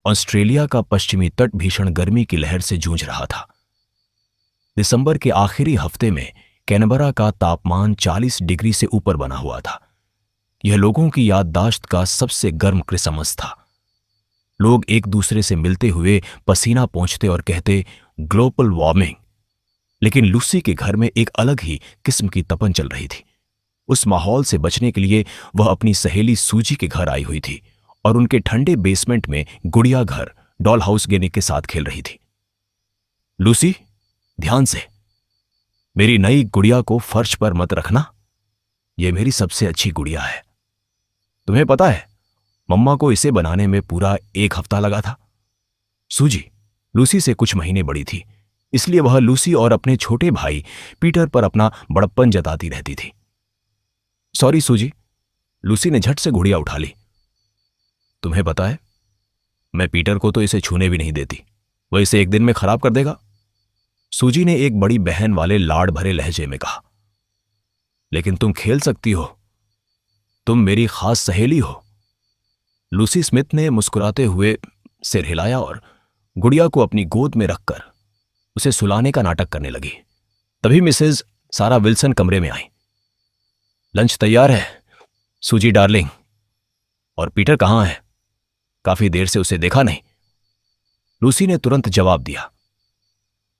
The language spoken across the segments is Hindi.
ऑस्ट्रेलिया का पश्चिमी तट भीषण गर्मी की लहर से जूझ रहा था। दिसंबर के आखिरी हफ्ते में कैनबरा का तापमान 40 डिग्री से ऊपर बना हुआ था। यह लोगों की याददाश्त का सबसे गर्म क्रिसमस था। लोग एक दूसरे से मिलते हुए पसीना पोंछते और कहते ग्लोबल वार्मिंग। लेकिन लूसी के घर में एक अलग ही किस्म की तपन चल रही थी। उस माहौल से बचने के लिए वह अपनी सहेली सूजी के घर आई हुई थी और उनके ठंडे बेसमेंट में गुड़िया घर डॉल हाउस गेने के साथ खेल रही थी। लूसी, ध्यान से, मेरी नई गुड़िया को फर्श पर मत रखना। यह मेरी सबसे अच्छी गुड़िया है। तुम्हें पता है, मम्मा को इसे बनाने में पूरा 1 हफ्ता लगा था। सूजी लूसी से कुछ महीने बड़ी थी, इसलिए वह लूसी और अपने छोटे भाई पीटर पर अपना बड़प्पन जताती रहती थी। सॉरी सूजी, लूसी ने झट से गुड़िया उठा ली। तुम्हें पता है, मैं पीटर को तो इसे छूने भी नहीं देती। वह इसे एक दिन में खराब कर देगा। सूजी ने एक बड़ी बहन वाले लाड भरे लहजे में कहा। लेकिन तुम खेल सकती हो, तुम मेरी खास सहेली हो। लूसी स्मिथ ने मुस्कुराते हुए सिर हिलाया और गुड़िया को अपनी गोद में रखकर उसे सुलाने का नाटक करने लगी। तभी मिसेज सारा विल्सन कमरे में आई। लंच तैयार है सूजी डार्लिंग। और पीटर कहां है? काफी देर से उसे देखा नहीं। लूसी ने तुरंत जवाब दिया।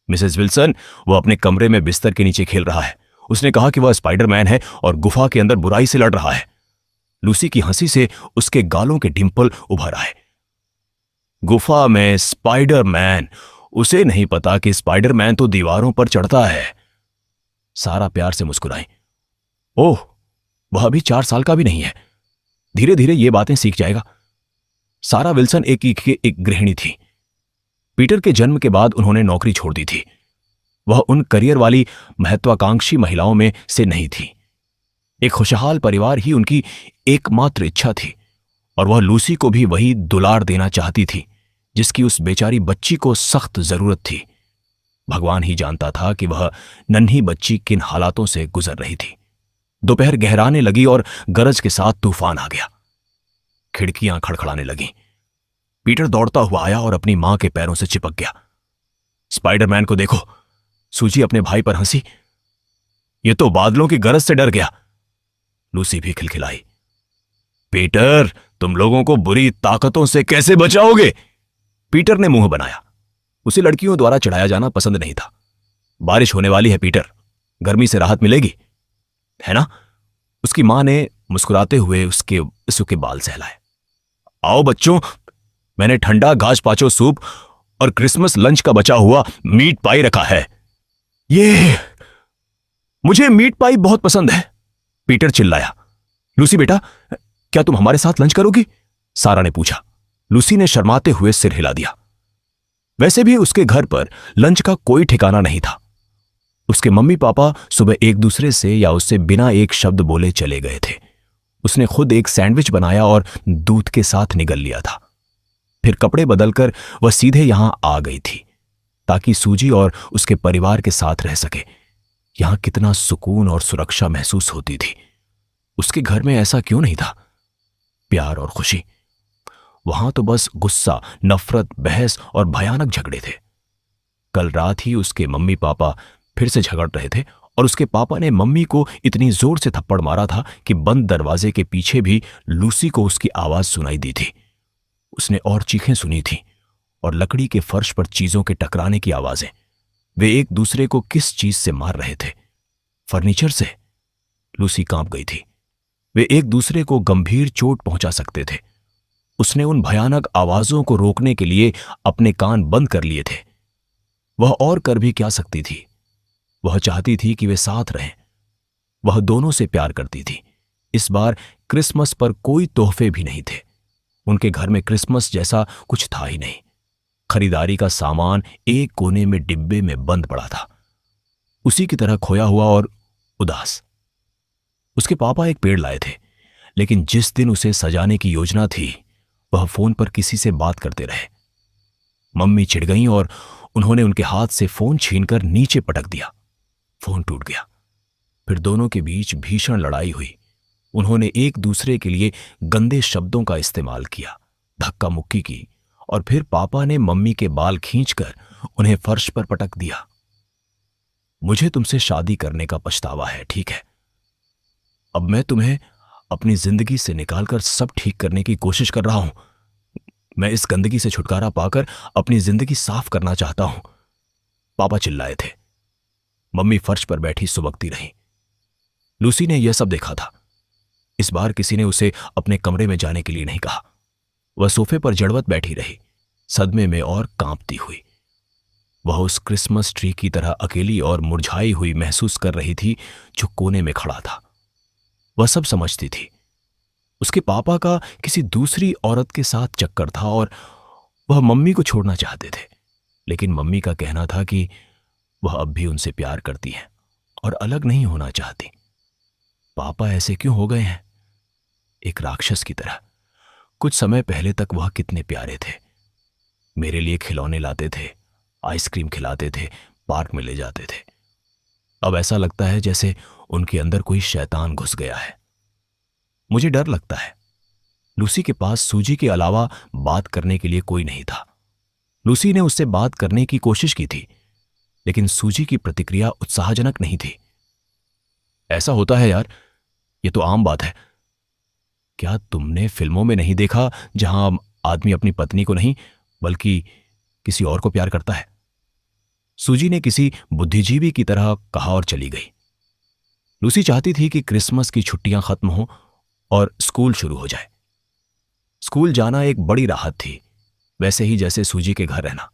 मिसेज विल्सन, वह अपने कमरे में बिस्तर के नीचे खेल रहा है। उसने कहा कि वह स्पाइडरमैन है और गुफा के अंदर बुराई से लड़ रहा है। लूसी की हंसी से उसके गालों के डिंपल उभर आए। गुफा में स्पाइडरमैन? उसे नहीं पता कि स्पाइडरमैन तो दीवारों पर चढ़ता है। सारा प्यार से मुस्कुराई। ओह, वह अभी 4 साल का भी नहीं है। धीरे धीरे ये बातें सीख जाएगा। सारा विल्सन एक गृहिणी थी। पीटर के जन्म के बाद उन्होंने नौकरी छोड़ दी थी। वह उन करियर वाली महत्वाकांक्षी महिलाओं में से नहीं थी। एक खुशहाल परिवार ही उनकी एकमात्र इच्छा थी और वह लूसी को भी वही दुलार देना चाहती थी जिसकी उस बेचारी बच्ची को सख्त जरूरत थी। भगवान ही जानता था कि वह नन्ही बच्ची किन हालातों से गुजर रही थी। दोपहर गहराने लगी और गरज के साथ तूफान आ गया। खिड़कियां खड़खड़ाने लगीं। पीटर दौड़ता हुआ आया और अपनी मां के पैरों से चिपक गया। स्पाइडरमैन को देखो। सूजी अपने भाई पर हंसी। यह तो बादलों की गरज से डर गया। लूसी भी खिलखिलाई। पीटर, तुम लोगों को बुरी ताकतों से कैसे बचाओगे? पीटर ने मुंह बनाया। उसे लड़कियों द्वारा चढ़ाया जाना पसंद नहीं था। बारिश होने वाली है पीटर, गर्मी से राहत मिलेगी, है ना? उसकी मां ने मुस्कुराते हुए उसके सूखे बाल सहलाए। आओ बच्चों, मैंने ठंडा गाजपाचो सूप और क्रिसमस लंच का बचा हुआ मीट पाई रखा है। ये मुझे मीट पाई बहुत पसंद है, पीटर चिल्लाया। लूसी बेटा, क्या तुम हमारे साथ लंच करोगी? सारा ने पूछा। लूसी ने शर्माते हुए सिर हिला दिया। वैसे भी उसके घर पर लंच का कोई ठिकाना नहीं था। उसके मम्मी पापा सुबह एक दूसरे से या उससे बिना एक शब्द बोले चले गए थे। उसने खुद एक सैंडविच बनाया और दूध के साथ निगल लिया था। फिर कपड़े बदलकर वह सीधे यहां आ गई थी ताकि सूजी और उसके परिवार के साथ रह सके। यहां कितना सुकून और सुरक्षा महसूस होती थी। उसके घर में ऐसा क्यों नहीं था? प्यार और खुशी। वहां तो बस गुस्सा, नफरत, बहस और भयानक झगड़े थे। कल रात ही उसके मम्मी पापा फिर से झगड़ रहे थे और उसके पापा ने मम्मी को इतनी जोर से थप्पड़ मारा था कि बंद दरवाजे के पीछे भी लूसी को उसकी आवाज सुनाई दी थी। उसने और चीखें सुनी थी और लकड़ी के फर्श पर चीजों के टकराने की आवाजें। वे एक दूसरे को किस चीज से मार रहे थे? फर्नीचर से? लूसी कांप गई थी। वे एक दूसरे को गंभीर चोट पहुंचा सकते थे। उसने उन भयानक आवाजों को रोकने के लिए अपने कान बंद कर लिए थे। वह और कर भी क्या सकती थी? वह चाहती थी कि वे साथ रहें। वह दोनों से प्यार करती थी। इस बार क्रिसमस पर कोई तोहफे भी नहीं थे। उनके घर में क्रिसमस जैसा कुछ था ही नहीं। खरीदारी का सामान एक कोने में डिब्बे में बंद पड़ा था, उसी की तरह खोया हुआ और उदास। उसके पापा एक पेड़ लाए थे, लेकिन जिस दिन उसे सजाने की योजना थी वह फोन पर किसी से बात करते रहे। मम्मी चिढ़ गईं और उन्होंने उनके हाथ से फोन छीनकर नीचे पटक दिया। फोन टूट गया। फिर दोनों के बीच भीषण लड़ाई हुई। उन्होंने एक दूसरे के लिए गंदे शब्दों का इस्तेमाल किया, धक्का मुक्की की और फिर पापा ने मम्मी के बाल खींचकर उन्हें फर्श पर पटक दिया। मुझे तुमसे शादी करने का पछतावा है, ठीक है? अब मैं तुम्हें अपनी जिंदगी से निकालकर सब ठीक करने की कोशिश कर रहा हूं। मैं इस गंदगी से छुटकारा पाकर अपनी जिंदगी साफ करना चाहता हूं। पापा चिल्लाए थे। मम्मी फर्श पर बैठी सुबकती रही। लूसी ने यह सब देखा था। इस बार किसी ने उसे अपने कमरे में जाने के लिए नहीं कहा। वह सोफे पर जड़वत बैठी रही, सदमे में और कांपती हुई। वह उस क्रिसमस ट्री की तरह अकेली और मुरझाई हुई महसूस कर रही थी जो कोने में खड़ा था। वह सब समझती थी। उसके पापा का किसी दूसरी औरत के साथ चक्कर था और वह मम्मी को छोड़ना चाहते थे, लेकिन मम्मी का कहना था कि वह अब भी उनसे प्यार करती है और अलग नहीं होना चाहती। पापा ऐसे क्यों हो गए हैं? एक राक्षस की तरह। कुछ समय पहले तक वह कितने प्यारे थे। मेरे लिए खिलौने लाते थे, आइसक्रीम खिलाते थे, पार्क में ले जाते थे। अब ऐसा लगता है जैसे उनके अंदर कोई शैतान घुस गया है। मुझे डर लगता है। लूसी के पास सूजी के अलावा बात करने के लिए कोई नहीं था। लूसी ने उससे बात करने की कोशिश की थी, लेकिन सूजी की प्रतिक्रिया उत्साहजनक नहीं थी। ऐसा होता है यार, ये तो आम बात है। क्या तुमने फिल्मों में नहीं देखा जहां आदमी अपनी पत्नी को नहीं बल्कि किसी और को प्यार करता है? सूजी ने किसी बुद्धिजीवी की तरह कहा और चली गई। लूसी चाहती थी कि क्रिसमस की छुट्टियां खत्म हो और स्कूल शुरू हो जाए। स्कूल जाना एक बड़ी राहत थी, वैसे ही जैसे सूजी के घर रहना।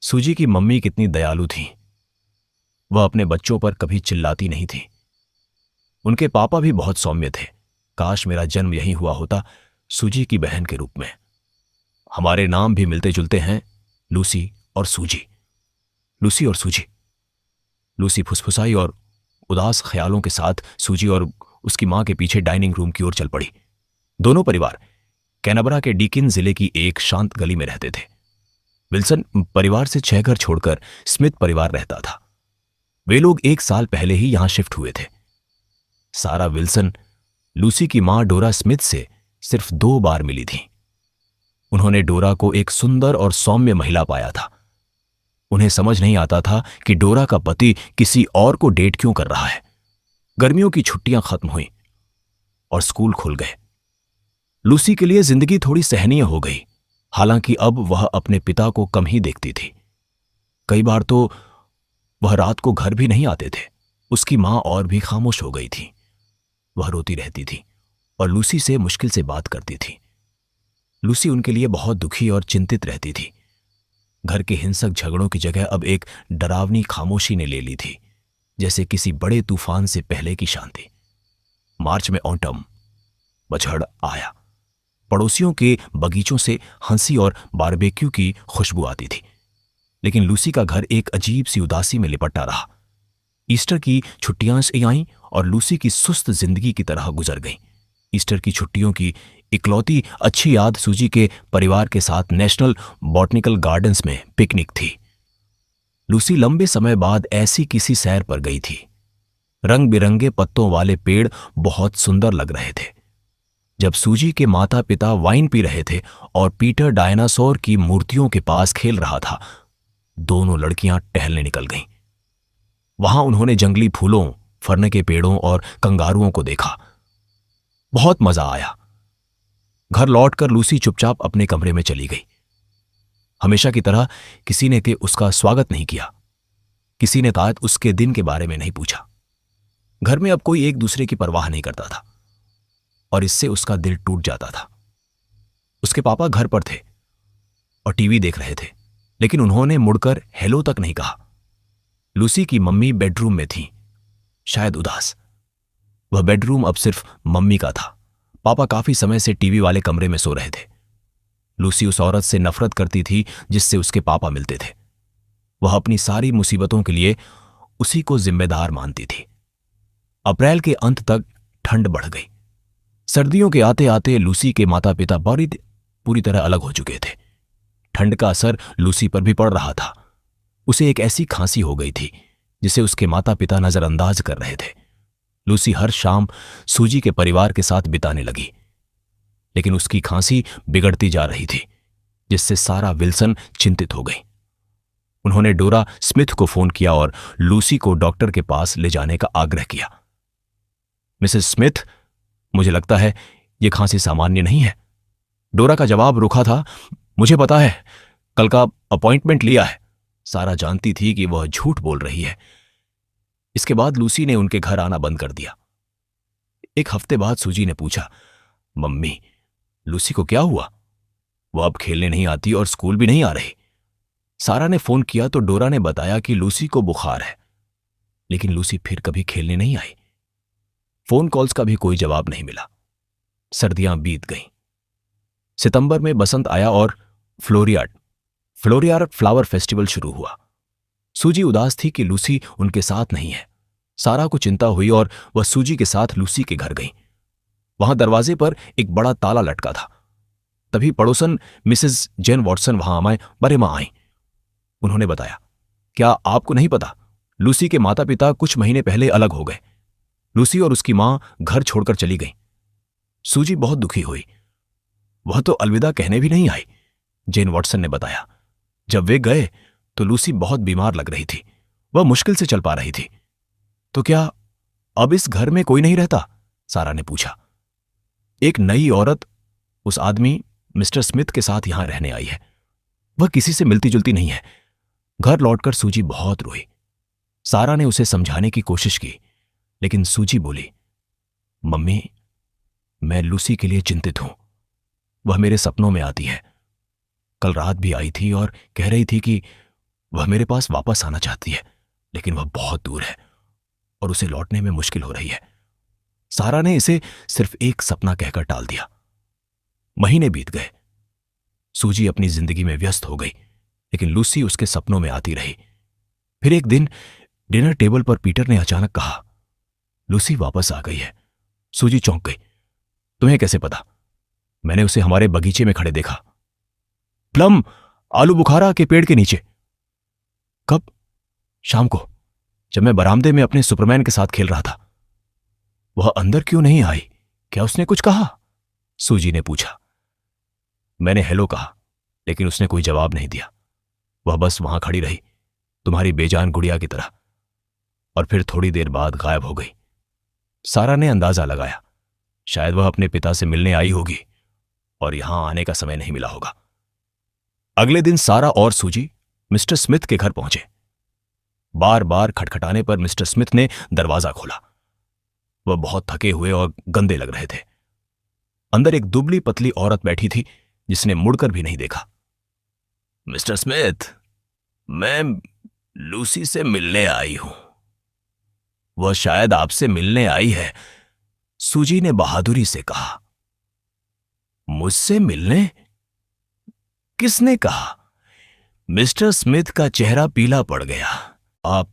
सूजी की मम्मी कितनी दयालु थी। वह अपने बच्चों पर कभी चिल्लाती नहीं थी। उनके पापा भी बहुत सौम्य थे। काश मेरा जन्म यहीं हुआ होता, सूजी की बहन के रूप में। हमारे नाम भी मिलते जुलते हैं, लूसी और सूजी। लूसी और सूजी। लूसी फुसफुसाई और उदास ख्यालों के साथ सूजी और उसकी मां के पीछे डाइनिंग रूम की ओर चल पड़ी। दोनों परिवार कैनबरा के डीकिन जिले की एक शांत गली में रहते थे। विल्सन परिवार से 6 घर छोड़कर स्मिथ परिवार रहता था। वे लोग 1 साल पहले ही यहां शिफ्ट हुए थे। सारा विल्सन लूसी की मां डोरा स्मिथ से सिर्फ 2 बार मिली थी। उन्होंने डोरा को एक सुंदर और सौम्य महिला पाया था। उन्हें समझ नहीं आता था कि डोरा का पति किसी और को डेट क्यों कर रहा है। गर्मियों की छुट्टियां खत्म हुई और स्कूल खुल गए। लूसी के लिए जिंदगी थोड़ी सहनीय हो गई, हालांकि अब वह अपने पिता को कम ही देखती थी। कई बार तो वह रात को घर भी नहीं आते थे। उसकी मां और भी खामोश हो गई थी। वह रोती रहती थी और लूसी से मुश्किल से बात करती थी। लूसी उनके लिए बहुत दुखी और चिंतित रहती थी। घर के हिंसक झगड़ों की जगह अब एक डरावनी खामोशी ने ले ली थी, जैसे किसी बड़े तूफान से पहले की शांति। मार्च में ऑटम बछड़ आया। पड़ोसियों के बगीचों से हंसी और बारबेक्यू की खुशबू आती थी, लेकिन लूसी का घर एक अजीब सी उदासी में लिपटा रहा। ईस्टर की छुट्टियां से आईं और लूसी की सुस्त जिंदगी की तरह गुजर गईं। ईस्टर की छुट्टियों की इकलौती अच्छी याद सूजी के परिवार के साथ नेशनल बॉटनिकल गार्डन्स में पिकनिक थी। लूसी लंबे समय बाद ऐसी किसी सैर पर गई थी। रंग बिरंगे पत्तों वाले पेड़ बहुत सुंदर लग रहे थे। जब सूजी के माता पिता वाइन पी रहे थे और पीटर डायनासोर की मूर्तियों के पास खेल रहा था, दोनों लड़कियां टहलने निकल गईं। वहां उन्होंने जंगली फूलों, फरने के पेड़ों और कंगारुओं को देखा। बहुत मजा आया। घर लौटकर लूसी चुपचाप अपने कमरे में चली गई। हमेशा की तरह किसी ने उसका स्वागत नहीं किया। किसी ने शायद उसके दिन के बारे में नहीं पूछा। घर में अब कोई एक दूसरे की परवाह नहीं करता था और इससे उसका दिल टूट जाता था। उसके पापा घर पर थे और टीवी देख रहे थे, लेकिन उन्होंने मुड़कर हेलो तक नहीं कहा। लूसी की मम्मी बेडरूम में थी, शायद उदास। वह बेडरूम अब सिर्फ मम्मी का था। पापा काफी समय से टीवी वाले कमरे में सो रहे थे। लूसी उस औरत से नफरत करती थी जिससे उसके पापा मिलते थे। वह अपनी सारी मुसीबतों के लिए उसी को जिम्मेदार मानती थी। अप्रैल के अंत तक ठंड बढ़ गई। सर्दियों के आते आते लूसी के माता पिता पूरी तरह अलग हो चुके थे। ठंड का असर लूसी पर भी पड़ रहा था। उसे एक ऐसी खांसी हो गई थी जिसे उसके माता पिता नजरअंदाज कर रहे थे। लूसी हर शाम सूजी के परिवार के साथ बिताने लगी, लेकिन उसकी खांसी बिगड़ती जा रही थी। जिससे सारा विल्सन चिंतित हो गई। उन्होंने डोरा स्मिथ को फोन किया और लूसी को डॉक्टर के पास ले जाने का आग्रह किया। मिसेस स्मिथ, मुझे लगता है यह खांसी सामान्य नहीं है। डोरा का जवाब रुखा था। मुझे पता है, कल का अपॉइंटमेंट लिया है। सारा जानती थी कि वह झूठ बोल रही है। इसके बाद लूसी ने उनके घर आना बंद कर दिया। एक हफ्ते बाद सूजी ने पूछा, मम्मी, लूसी को क्या हुआ? वो अब खेलने नहीं आती और स्कूल भी नहीं आ रही। सारा ने फोन किया तो डोरा ने बताया कि लूसी को बुखार है, लेकिन लूसी फिर कभी खेलने नहीं आई। फोन कॉल्स का भी कोई जवाब नहीं मिला। सर्दियां बीत गईं। सितंबर में बसंत आया और फ्लोरियार्ड फ्लावर फेस्टिवल शुरू हुआ। सूजी उदास थी कि लूसी उनके साथ नहीं है। सारा को चिंता हुई और वह सूजी के साथ लूसी के घर गई। वहां दरवाजे पर एक बड़ा ताला लटका था। तभी पड़ोसन मिसेस जेन वॉटसन वहां बरे मां आई। उन्होंने बताया, क्या आपको नहीं पता, लूसी के माता पिता कुछ महीने पहले अलग हो गए। लूसी और उसकी मां घर छोड़कर चली गई। सूजी बहुत दुखी हुई। वह तो अलविदा कहने भी नहीं आई। जेन वॉटसन ने बताया, जब वे गए तो लूसी बहुत बीमार लग रही थी। वह मुश्किल से चल पा रही थी। तो क्या अब इस घर में कोई नहीं रहता? सारा ने पूछा। एक नई औरत, उस आदमी मिस्टर स्मिथ के साथ यहां रहने आई है। वह किसी से मिलती जुलती नहीं है। घर लौटकर सूजी बहुत रोई। सारा ने उसे समझाने की कोशिश की, लेकिन सूजी बोली, मम्मी, मैं लूसी के लिए चिंतित हूं। वह मेरे सपनों में आती है। कल रात भी आई थी और कह रही थी कि वह मेरे पास वापस आना चाहती है, लेकिन वह बहुत दूर है और उसे लौटने में मुश्किल हो रही है। सारा ने इसे सिर्फ एक सपना कहकर टाल दिया। महीने बीत गए। सूजी अपनी जिंदगी में व्यस्त हो गई, लेकिन लूसी उसके सपनों में आती रही। फिर एक दिन डिनर टेबल पर पीटर ने अचानक कहा, लूसी वापस आ गई है। सूजी चौंक गई। तुम्हें कैसे पता? मैंने उसे हमारे बगीचे में खड़े देखा, प्लम आलू बुखारा के पेड़ के नीचे। कब? शाम को, जब मैं बरामदे में अपने सुपरमैन के साथ खेल रहा था। वह अंदर क्यों नहीं आई? क्या उसने कुछ कहा? सूजी ने पूछा। मैंने हेलो कहा, लेकिन उसने कोई जवाब नहीं दिया। वह बस वहां खड़ी रही, तुम्हारी बेजान गुड़िया की तरह, और फिर थोड़ी देर बाद गायब हो गई। सारा ने अंदाजा लगाया, शायद वह अपने पिता से मिलने आई होगी और यहां आने का समय नहीं मिला होगा। अगले दिन सारा और सूजी मिस्टर स्मिथ के घर पहुंचे। बार बार खटखटाने पर मिस्टर स्मिथ ने दरवाजा खोला। वह बहुत थके हुए और गंदे लग रहे थे। अंदर एक दुबली पतली औरत बैठी थी, जिसने मुड़कर भी नहीं देखा। मिस्टर स्मिथ, मैं लूसी से मिलने आई हूं। वह शायद आपसे मिलने आई है, सूजी ने बहादुरी से कहा। मुझसे मिलने? किसने कहा? मिस्टर स्मिथ का चेहरा पीला पड़ गया। आप,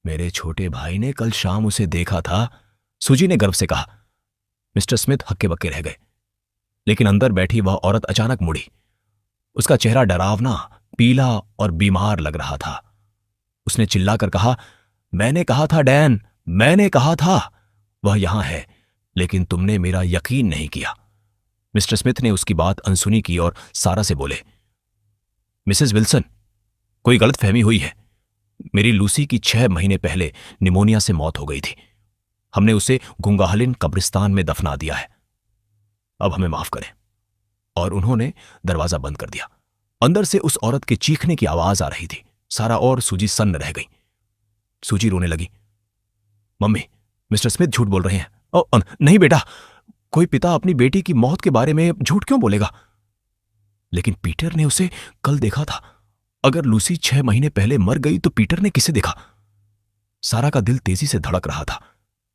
मेरे छोटे भाई ने कल शाम उसे देखा था, सूजी ने गर्व से कहा। मिस्टर स्मिथ हक्के बक्के रह गए, लेकिन अंदर बैठी वह औरत अचानक मुड़ी। उसका चेहरा डरावना, पीला और बीमार लग रहा था। उसने चिल्लाकर कहा, मैंने कहा था डैन, मैंने कहा था वह यहां है, लेकिन तुमने मेरा यकीन नहीं किया। मिस्टर स्मिथ ने उसकी बात अनसुनी की और सारा से बोले, मिसेस विल्सन, कोई गलतफहमी हुई है। मेरी लूसी की 6 महीने पहले निमोनिया से मौत हो गई थी। हमने उसे गुंगाहलिन कब्रिस्तान में दफना दिया है। अब हमें माफ करें। और उन्होंने दरवाजा बंद कर दिया। अंदर से उस औरत के चीखने की आवाज आ रही थी। सारा और सूजी सन्न रह गई। सूजी रोने लगी। मम्मी, मिस्टर स्मिथ झूठ बोल रहे हैं। नहीं बेटा, कोई पिता अपनी बेटी की मौत के बारे में झूठ क्यों बोलेगा? लेकिन पीटर ने उसे कल देखा था। अगर लूसी 6 महीने पहले मर गई तो पीटर ने किसे देखा? सारा का दिल तेजी से धड़क रहा था,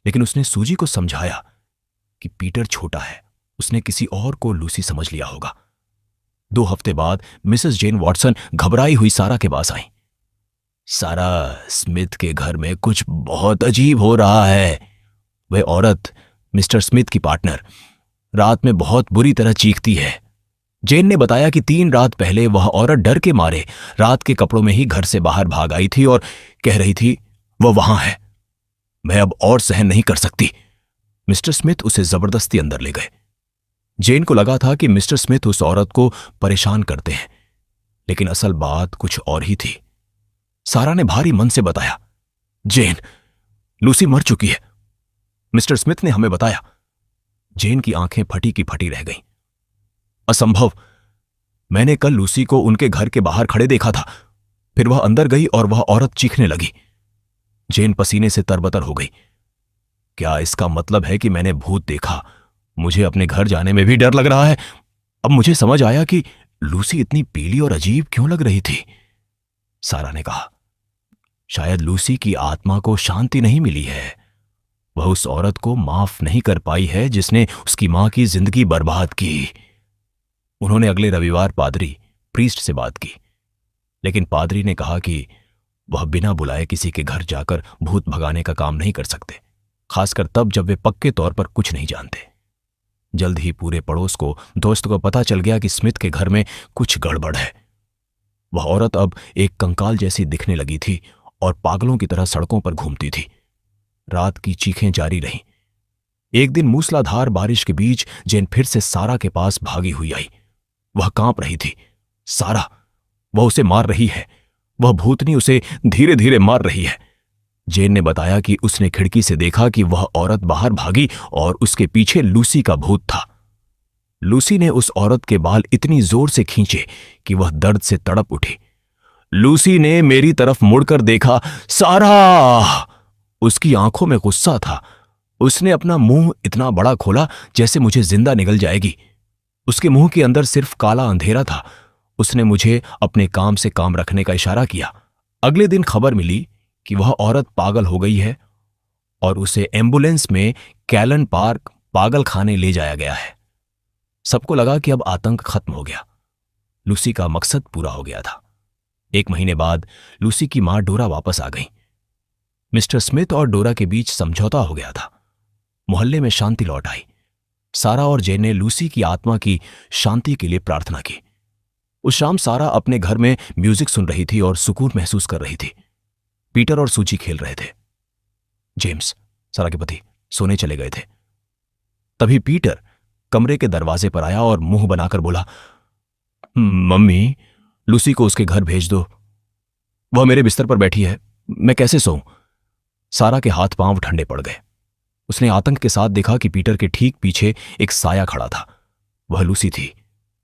लेकिन उसने सूजी को समझाया कि पीटर छोटा है, उसने किसी और को लूसी समझ लिया होगा। 2 हफ्ते बाद मिसेस जेन वॉटसन घबराई हुई सारा के पास आई। सारा, स्मिथ के घर में कुछ बहुत अजीब हो रहा है। वह औरत, मिस्टर स्मिथ की पार्टनर, रात में बहुत बुरी तरह चीखती है। जेन ने बताया कि 3 रात पहले वह औरत डर के मारे रात के कपड़ों में ही घर से बाहर भाग आई थी और कह रही थी वह वहां है। मैं अब और सहन नहीं कर सकती। मिस्टर स्मिथ उसे जबरदस्ती अंदर ले गए। जेन को लगा था कि मिस्टर स्मिथ उस औरत को परेशान करते हैं, लेकिन असल बात कुछ और ही थी। सारा ने भारी मन से बताया, जेन, लूसी मर चुकी है। मिस्टर स्मिथ ने हमें बताया। जेन की आंखें फटी की फटी रह गईं। असंभव! मैंने कल लूसी को उनके घर के बाहर खड़े देखा था। फिर वह अंदर गई और वह औरत चीखने लगी। जेन पसीने से तरबतर हो गई। क्या इसका मतलब है कि मैंने भूत देखा? मुझे अपने घर जाने में भी डर लग रहा है। अब मुझे समझ आया कि लूसी इतनी पीली और अजीब क्यों लग रही थी। सारा ने कहा, शायद लूसी की आत्मा को शांति नहीं मिली है। वह उस औरत को माफ नहीं कर पाई है जिसने उसकी मां की जिंदगी बर्बाद की। उन्होंने अगले रविवार पादरी प्रीस्ट से बात की, लेकिन पादरी ने कहा कि वह बिना बुलाए किसी के घर जाकर भूत भगाने का काम नहीं कर सकते, खासकर तब जब वे पक्के तौर पर कुछ नहीं जानते। जल्द ही पूरे पड़ोस को, दोस्त को पता चल गया कि स्मिथ के घर में कुछ गड़बड़ है। वह औरत अब एक कंकाल जैसी दिखने लगी थी और पागलों की तरह सड़कों पर घूमती थी। रात की चीखें जारी रहीं। एक दिन मूसलाधार बारिश के बीच जेन फिर से सारा के पास भागी हुई आई। वह कांप रही थी। सारा, वह उसे मार रही है। वह भूतनी उसे धीरे धीरे मार रही है। जेन ने बताया कि उसने खिड़की से देखा कि वह औरत बाहर भागी और उसके पीछे लूसी का भूत था। लूसी ने उस औरत के बाल इतनी जोर से खींचे कि वह दर्द से तड़प उठी। लूसी ने मेरी तरफ मुड़कर देखा। सारा! उसकी आंखों में गुस्सा था। उसने अपना मुंह इतना बड़ा खोला जैसे मुझे जिंदा निगल जाएगी। उसके मुंह के अंदर सिर्फ काला अंधेरा था। उसने मुझे अपने काम से काम रखने का इशारा किया। अगले दिन खबर मिली कि वह औरत पागल हो गई है और उसे एम्बुलेंस में कैलन पार्क पागल खाने ले जाया गया है। सबको लगा कि अब आतंक खत्म हो गया। लूसी का मकसद पूरा हो गया था। 1 महीने बाद लूसी की मां डोरा वापस आ गई। मिस्टर स्मिथ और डोरा के बीच समझौता हो गया था। मोहल्ले में शांति लौट आई। सारा और जेन ने लूसी की आत्मा की शांति के लिए प्रार्थना की। उस शाम सारा अपने घर में म्यूजिक सुन रही थी और सुकून महसूस कर रही थी। पीटर और सूची खेल रहे थे। जेम्स, सारा के पति, सोने चले गए थे। तभी पीटर कमरे के दरवाजे पर आया और मुंह बनाकर बोला, मम्मी, लूसी को उसके घर भेज दो। वह मेरे बिस्तर पर बैठी है, मैं कैसे सोऊं? सारा के हाथ पांव ठंडे पड़ गए। उसने आतंक के साथ देखा कि पीटर के ठीक पीछे एक साया खड़ा था। वह लूसी थी,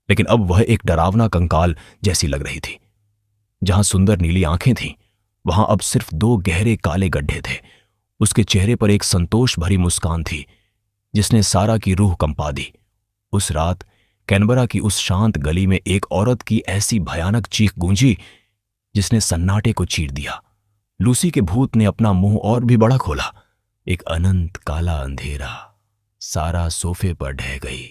लेकिन अब वह एक डरावना कंकाल जैसी लग रही थी। जहां सुंदर नीली आंखें थीं, वहां अब सिर्फ 2 गहरे काले गड्ढे थे। उसके चेहरे पर एक संतोष भरी मुस्कान थी जिसने सारा की रूह कंपा दी। उस रात कैनबरा की उस शांत गली में एक औरत की ऐसी भयानक चीख गूंजी जिसने सन्नाटे को चीर दिया। लूसी के भूत ने अपना मुंह और भी बड़ा खोला। एक अनंत काला अंधेरा। सारा सोफे पर ढह गई।